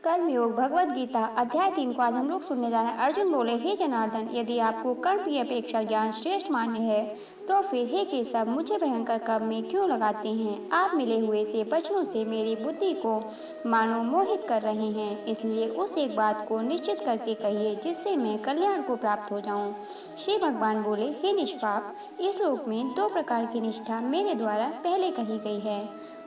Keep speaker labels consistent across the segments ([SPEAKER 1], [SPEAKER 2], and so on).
[SPEAKER 1] कर्मयोग भगवद गीता अध्याय 3 को आज हम लोग सुनने जा रहे हैं। अर्जुन बोले, हे जनार्दन, यदि आपको कर्म की अपेक्षा ज्ञान श्रेष्ठ मान्य है तो फिर हे केशव, मुझे भयंकर कर्म में क्यों लगाते हैं? आप मिले हुए से वचनों से मेरी बुद्धि को मानो मोहित कर रहे हैं। इसलिए उस एक बात को निश्चित करके कहिए जिससे मैं कल्याण को प्राप्त हो जाऊं। श्री भगवान बोले, हे निष्पाप, इस लोक में 2 प्रकार की निष्ठा मेरे द्वारा पहले कही गई है।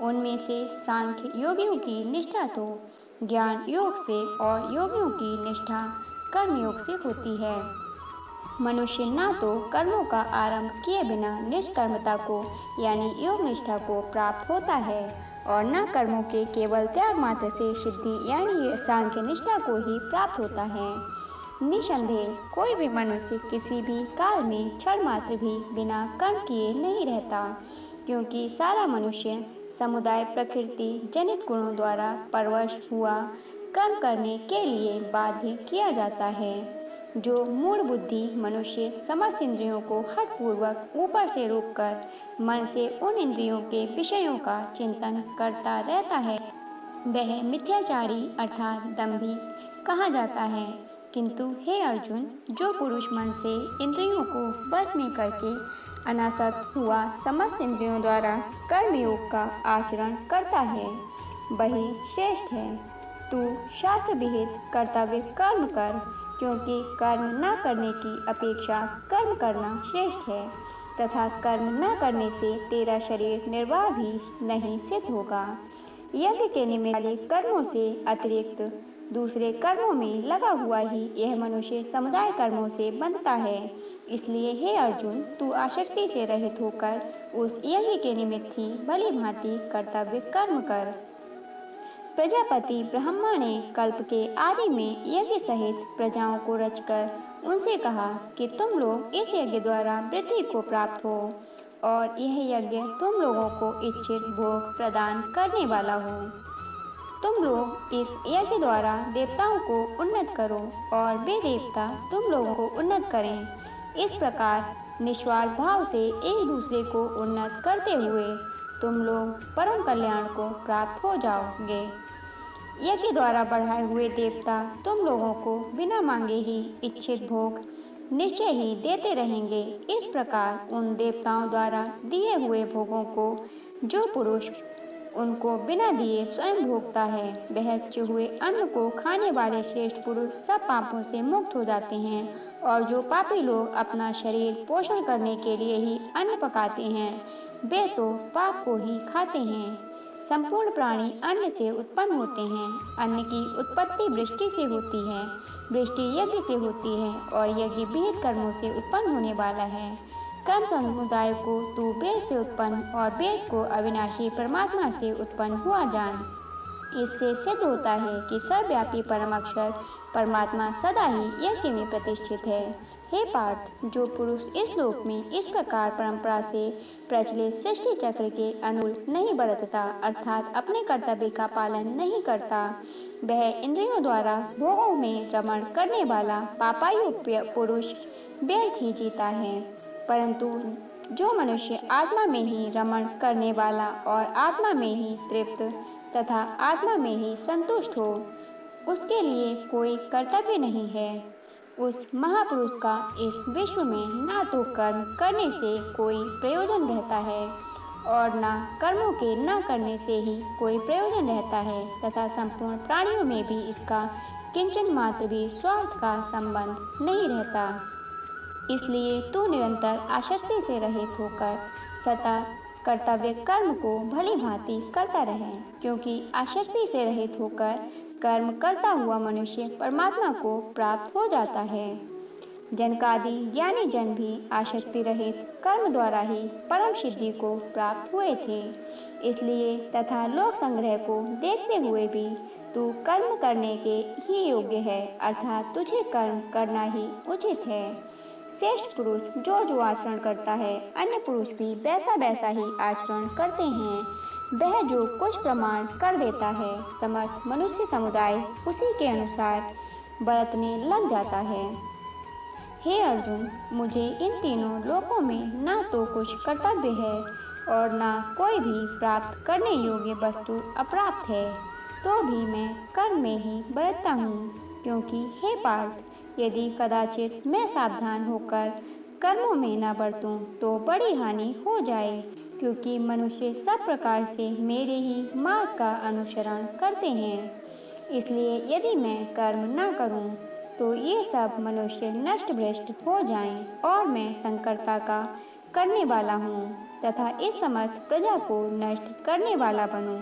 [SPEAKER 1] उनमें से सांख्य योगियों की निष्ठा तो ज्ञान योग से और योगियों की निष्ठा कर्म योग से होती है। मनुष्य ना तो कर्मों का आरंभ किए बिना निष्कर्मता को यानी योग निष्ठा को प्राप्त होता है और न कर्मों के केवल त्याग मात्र से सिद्धि यानी सांख्य निष्ठा को ही प्राप्त होता है। निसंदेह कोई भी मनुष्य किसी भी काल में क्षण मात्र भी बिना कर्म किए नहीं रहता, क्योंकि सारा मनुष्य समुदाय प्रकृति जनित गुणों द्वारा परवश हुआ कर्म करने के लिए बाध्य किया जाता है। जो मूढ़ बुद्धि मनुष्य समस्त इंद्रियों को हठपूर्वक ऊपर से रोककर मन से उन इंद्रियों के विषयों का चिंतन करता रहता है, वह मिथ्याचारी अर्थात दंभी कहा जाता है। किंतु हे अर्जुन, जो पुरुष मन से इंद्रियों को बस में करके अनासक्त हुआ समस्त इंद्रियों द्वारा कर्मयोग का आचरण करता है, वही श्रेष्ठ है। तू शास्त्र विहित कर्तव्य कर्म कर, क्योंकि कर्म न करने की अपेक्षा कर्म करना श्रेष्ठ है तथा कर्म न करने से तेरा शरीर निर्वाह भी नहीं सिद्ध होगा। यज्ञ के निमित्त वाले कर्मों से अतिरिक्त दूसरे कर्मों में लगा हुआ ही यह मनुष्य समुदाय कर्मों से बंधता है। इसलिए हे अर्जुन, तू आसक्ति से रहित होकर उस यज्ञ के निमित्त ही भली भांति कर्तव्य कर्म कर। प्रजापति ब्रह्मा ने कल्प के आदि में यज्ञ सहित प्रजाओं को रचकर उनसे कहा कि तुम लोग इस यज्ञ द्वारा वृद्धि को प्राप्त हो और यह यज्ञ तुम लोगों को इच्छित भोग प्रदान करने वाला हो। तुम लोग इस यज्ञ द्वारा देवताओं को उन्नत करो और वे देवता तुम लोगों को उन्नत करें। इस प्रकार निस्वार्थ भाव से एक दूसरे को उन्नत करते हुए तुम लोग परम कल्याण को प्राप्त हो जाओगे। यज्ञ द्वारा बढ़ाए हुए देवता तुम लोगों को बिना मांगे ही इच्छित भोग निश्चय ही देते रहेंगे। इस प्रकार उन देवताओं द्वारा दिए हुए भोगों को जो पुरुष उनको बिना दिए स्वयं भोगता है, वह बचे हुए अन्न को खाने वाले श्रेष्ठ पुरुष सब पापों से मुक्त हो जाते हैं। और जो पापी लोग अपना शरीर पोषण करने के लिए ही अन्न पकाते हैं, वे तो पाप को ही खाते हैं। संपूर्ण प्राणी अन्न से उत्पन्न होते हैं। अन्न की उत्पत्ति वृष्टि से होती है, वृष्टि यज्ञ से होती है और यज्ञ विहित कर्मों से उत्पन्न होने वाला है। कर्म समुदाय को तू वेद से उत्पन्न और वेद को अविनाशी परमात्मा से उत्पन्न हुआ जान। इससे सिद्ध होता है कि सर्वव्यापी परम अक्षर परमात्मा सदा ही यज्ञ में प्रतिष्ठित है। हे पार्थ, जो पुरुष इस लोक में इस प्रकार परंपरा से प्रचलित सृष्टि चक्र के अनुरूप नहीं बरतता अर्थात अपने कर्तव्य का पालन नहीं करता, वह इंद्रियों द्वारा भोगों में रमण करने वाला पापायु पुरुष व्यर्थ ही जीता है। परंतु जो मनुष्य आत्मा में ही रमण करने वाला और आत्मा में ही तृप्त तथा आत्मा में ही संतुष्ट हो, उसके लिए कोई कर्तव्य नहीं है। उस महापुरुष का इस विश्व में ना तो कर्म करने से कोई प्रयोजन रहता है और ना कर्मों के न करने से ही कोई प्रयोजन रहता है तथा संपूर्ण प्राणियों में भी इसका किंचन मात्र भी स्वार्थ का संबंध नहीं रहता। इसलिए तू निरंतर आसक्ति से रहित होकर सदा कर्तव्य कर्म को भली भांति करता रहे, क्योंकि आसक्ति से रहित होकर कर्म करता हुआ मनुष्य परमात्मा को प्राप्त हो जाता है। जनकादि ज्ञानी जन भी आसक्ति रहित कर्म द्वारा ही परम सिद्धि को प्राप्त हुए थे। इसलिए तथा लोक संग्रह को देखते हुए भी तू कर्म करने के ही योग्य है, अर्थात तुझे कर्म करना ही उचित है। श्रेष्ठ पुरुष जो जो आचरण करता है, अन्य पुरुष भी वैसा वैसा ही आचरण करते हैं। वह जो कुछ प्रमाण कर देता है, समस्त मनुष्य समुदाय उसी के अनुसार बरतने लग जाता है। हे अर्जुन, मुझे इन तीनों लोकों में ना तो कुछ कर्तव्य है और ना कोई भी प्राप्त करने योग्य वस्तु अप्राप्त है। तो भी मैं कर्म में ही बरतता हूँ, क्योंकि हे पार्थ, यदि कदाचित मैं सावधान होकर कर्मों में न बरतूं तो बड़ी हानि हो जाए, क्योंकि मनुष्य सब प्रकार से मेरे ही मार्ग का अनुसरण करते हैं। इसलिए यदि मैं कर्म न करूं तो ये सब मनुष्य नष्ट भ्रष्ट हो जाएं और मैं संकरता का करने वाला हूँ तथा इस समस्त प्रजा को नष्ट करने वाला बनूं।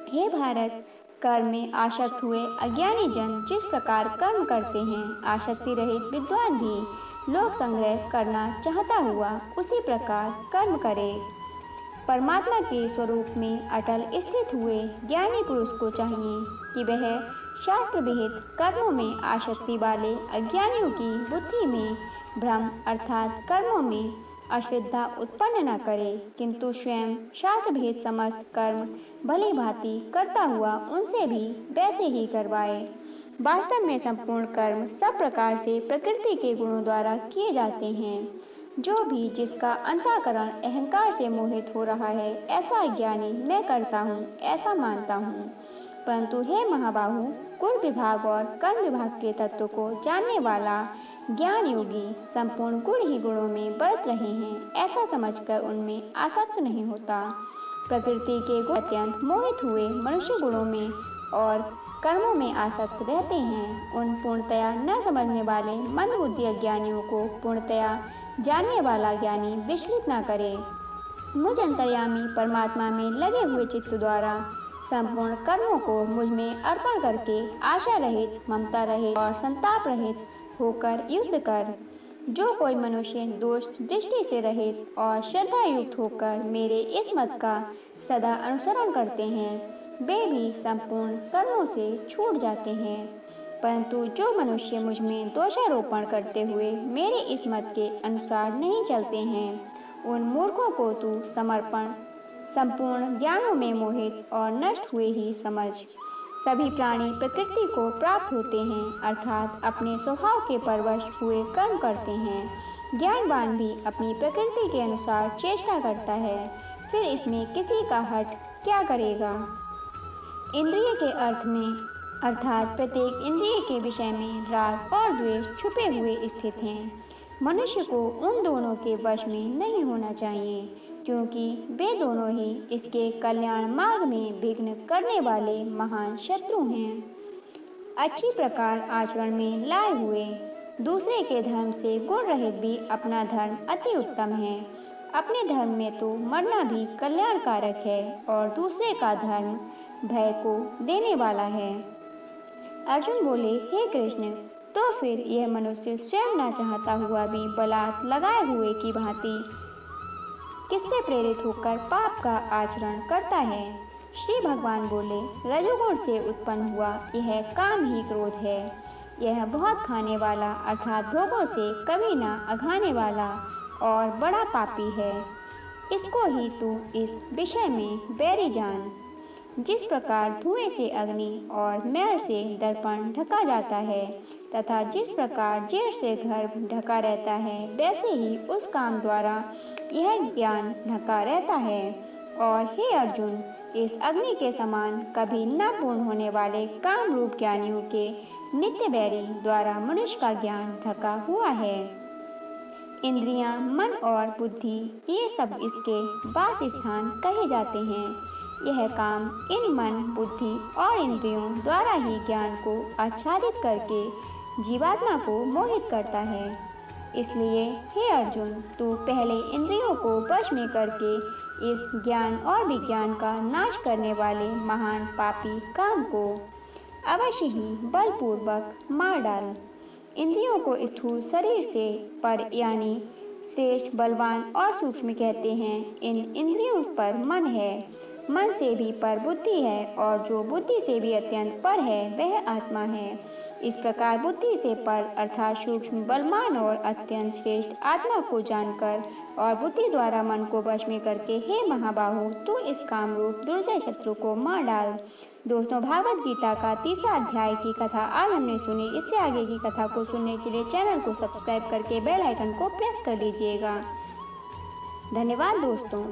[SPEAKER 1] हे भारत, कर्म में आसक्त हुए अज्ञानी जन जिस प्रकार कर्म करते हैं, आसक्ति रहित विद्वान भी लोक संग्रह करना चाहता हुआ उसी प्रकार कर्म करे। परमात्मा के स्वरूप में अटल स्थित हुए ज्ञानी पुरुष को चाहिए कि वह शास्त्र विहित कर्मों में आसक्ति वाले अज्ञानियों की बुद्धि में भ्रम अर्थात कर्मों में अश्रद्धा उत्पन्न न करे, किंतु स्वयं शास्त्र विहित समस्त कर्म भली भांति करता हुआ उनसे भी वैसे ही करवाए। वास्तव में संपूर्ण कर्म सब प्रकार से प्रकृति के गुणों द्वारा किए जाते हैं। जो भी जिसका अंतःकरण अहंकार से मोहित हो रहा है, ऐसा अज्ञानी मैं करता हूँ ऐसा मानता हूँ। परंतु हे महाबाहु, गुण विभाग और कर्म विभाग के तत्व को जानने वाला ज्ञान योगी संपूर्ण गुण ही गुणों में बरत रहे हैं, ऐसा समझकर उनमें आसक्त नहीं होता। प्रकृति के गुण अत्यंत मोहित हुए मनुष्य गुणों में और कर्मों में आसक्त रहते हैं। उन पूर्णतया न समझने वाले मंदबुद्धि अज्ञानियों को पूर्णतया जानने वाला ज्ञानी विचलित न करे। मुझ अंतर्यामी परमात्मा में लगे हुए चित्त द्वारा संपूर्ण कर्मों को मुझ में अर्पण करके आशा रहित, ममता रहित और संताप रहित होकर युद्ध कर। जो कोई मनुष्य दोष दृष्टि से रहित और श्रद्धा युक्त होकर मेरे इस मत का सदा अनुसरण करते हैं, वे भी संपूर्ण कर्मों से छूट जाते हैं। परंतु जो मनुष्य मुझ में दोषारोपण करते हुए मेरे इस मत के अनुसार नहीं चलते हैं, उन मूर्खों को तू समर्पण संपूर्ण ज्ञानों में मोहित और नष्ट हुए ही समझ। सभी प्राणी प्रकृति को प्राप्त होते हैं, अर्थात अपने स्वभाव के परवश हुए कर्म करते हैं। ज्ञानवान भी अपनी प्रकृति के अनुसार चेष्टा करता है, फिर इसमें किसी का हट क्या करेगा। इंद्रिय के अर्थ में अर्थात प्रत्येक इंद्रिय के विषय में राग और द्वेष छुपे हुए स्थित हैं। मनुष्य को उन दोनों के वश में नहीं होना चाहिए, क्योंकि वे दोनों ही इसके कल्याण मार्ग में विघ्न करने वाले महान शत्रु हैं। अच्छी प्रकार आचरण में लाए हुए दूसरे के धर्म से गुण रहित भी अपना धर्म अति उत्तम है। अपने धर्म में तो मरना भी कल्याणकारक है और दूसरे का धर्म भय को देने वाला है। अर्जुन बोले, हे कृष्ण, तो फिर यह मनुष्य स्वयं न चाहता हुआ भी बलात् लगाए हुए की भांति किससे प्रेरित होकर पाप का आचरण करता है। श्री भगवान बोले, रजोगुण से उत्पन्न हुआ यह काम ही क्रोध है। यह बहुत खाने वाला अर्थात भोगों से कभी न अघाने वाला और बड़ा पापी है। इसको ही तू इस विषय में बैरी जान। जिस प्रकार धुएं से अग्नि और मैल से दर्पण ढका जाता है तथा जिस प्रकार जेर से घर ढका रहता है, वैसे ही उस काम द्वारा यह ज्ञान ढका रहता है। और हे अर्जुन, इस अग्नि के समान कभी न पूर्ण होने वाले काम रूप ज्ञानियों के नित्य बैरी द्वारा मनुष्य का ज्ञान ढका हुआ है। इंद्रियां, मन और बुद्धि ये सब इसके वास स्थान कहे जाते हैं। यह काम इन मन, बुद्धि और इंद्रियों द्वारा ही ज्ञान को आच्छादित करके जीवात्मा को मोहित करता है। इसलिए हे अर्जुन, तू पहले इंद्रियों को वश में करके इस ज्ञान और विज्ञान का नाश करने वाले महान पापी काम को अवश्य ही बलपूर्वक मार डाल। इंद्रियों को स्थूल शरीर से पर यानी श्रेष्ठ, बलवान और सूक्ष्म कहते हैं। इन इंद्रियों पर मन है, मन से भी पर बुद्धि है और जो बुद्धि से भी अत्यंत पर है वह आत्मा है। इस प्रकार बुद्धि से पर अर्थात सूक्ष्म, बलवान और अत्यंत श्रेष्ठ आत्मा को जानकर और बुद्धि द्वारा मन को वश में करके हे महाबाहु, तू इस काम रूप दुर्जय शत्रु को मार डाल। दोस्तों, भागवत गीता का 3रा अध्याय की कथा आज हमने सुनी। इससे आगे की कथा को सुनने के लिए चैनल को सब्सक्राइब करके बेल आइकन को प्रेस कर लीजिएगा। धन्यवाद दोस्तों।